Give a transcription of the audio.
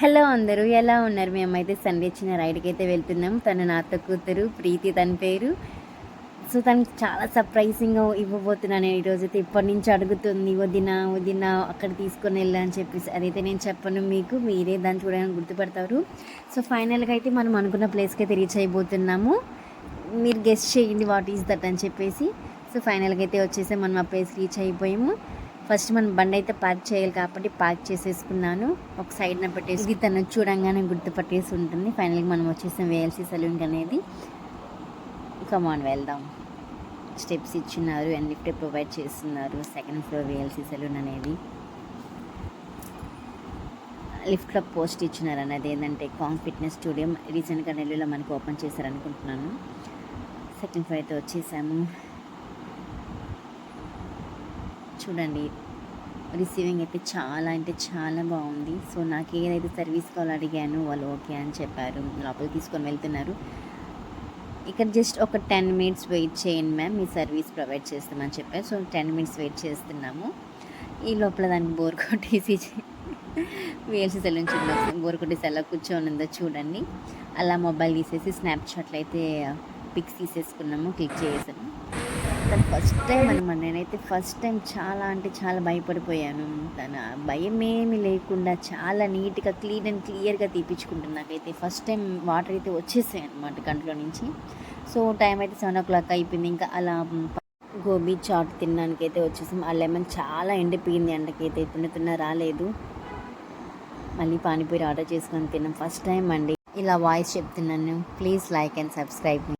Hello అందరూ ఎలా ఉన్నారు? మేమైతే సండే చిన్న రైడ్కి అయితే వెళ్తున్నాం. తను నా అత్త కూతురు ప్రీతి తన పేరు. సో తనకి చాలా సర్ప్రైజింగ్గా ఇవ్వబోతున్నాను ఈరోజైతే. ఇప్పటి నుంచి అడుగుతుంది, వదిన వదిన అక్కడ తీసుకొని వెళ్ళా అని చెప్పేసి. అదైతే నేను చెప్పను, మీకు మీరే దాన్ని చూడడానికి గుర్తుపడతారు. సో ఫైనల్గా అయితే మనం అనుకున్న ప్లేస్కి అయితే రీచ్ అయిపోతున్నాము. మీరు గెస్ట్ చేయండి వాట్ ఈస్ దట్ అని చెప్పేసి. సో ఫైనల్గా అయితే వచ్చేసి మనం ఆ ప్లేస్ రీచ్ అయిపోయాము. ఫస్ట్ మనం బండి అయితే పార్క్ చేయాలి కాబట్టి పార్క్ చేసేసుకున్నాను. ఒక సైడ్న పెట్టేసి ఇది తను చూడంగానే గుర్తుపట్టేసి ఉంటుంది. ఫైనల్గా మనం వచ్చేసాం వేఎల్సీ సలూన్కి అనేది. కమాన్ వెళ్దాం. స్టెప్స్ ఇచ్చినారు అండ్ లిఫ్ట్ ప్రొవైడ్ చేస్తున్నారు. సెకండ్ ఫ్లోర్ వేఎల్సీ సలూన్ అనేది. లిఫ్ట్లో పోస్ట్ ఇచ్చినారు అనేది ఏంటంటే కాంగ్ ఫిట్నెస్ స్టూడియో. రీసెంట్గా నెల్లూరులో మనకు ఓపెన్ చేశారనుకుంటున్నాను. సెకండ్ ఫ్లోర్ అయితే వచ్చేసాము. చూడండి రిసీవింగ్ అయితే చాలా అంటే చాలా బాగుంది. సో నాకు ఏదైతే సర్వీస్ కాల్ అడిగాను వాళ్ళు ఓకే అని చెప్పారు. లోపలికి తీసుకొని వెళ్తున్నారు. ఇక్కడ జస్ట్ ఒక 10 మినిట్స్ వెయిట్ చేయండి మ్యామ్, మీ సర్వీస్ ప్రొవైడ్ చేస్తామని చెప్పారు. సో 10 మినిట్స్ వెయిట్ చేస్తున్నాము. ఈ లోపల దానికి బోర్ కొట్టేసి వేల్సి సెలూన్ చూడండి, బోర్ కొట్టేసి ఎలా కూర్చొని ఉందో చూడండి. అలా మొబైల్ తీసేసి స్నాప్చాట్లు అయితే పిక్స్ తీసేసుకున్నాము, క్లిక్ చేసాము. తను ఫస్ట్ టైం అనమాట. నేనైతే ఫస్ట్ టైం చాలా అంటే చాలా భయపడిపోయాను. తన భయమేమి లేకుండా చాలా నీట్గా క్లీన్ అండ్ క్లియర్గా తీపించుకుంటుంది. నాకైతే ఫస్ట్ టైం వాటర్ అయితే వచ్చేసాయి అనమాట కంట్లో నుంచి. సో టైం అయితే 7 o'clock అయిపోయింది. ఇంకా అలా గోబీ చాట్ తినడానికి అయితే వచ్చేసాం. ఆ లెమన్ చాలా ఎండిపోయింది ఎండకైతే, తిన్నుతున్నా రాలేదు. మళ్ళీ పానీపూరి ఆర్డర్ చేసుకొని తిన్నాం. ఫస్ట్ టైం అండి ఇలా వాయిస్ చెప్తున్నాను. Please like and subscribe.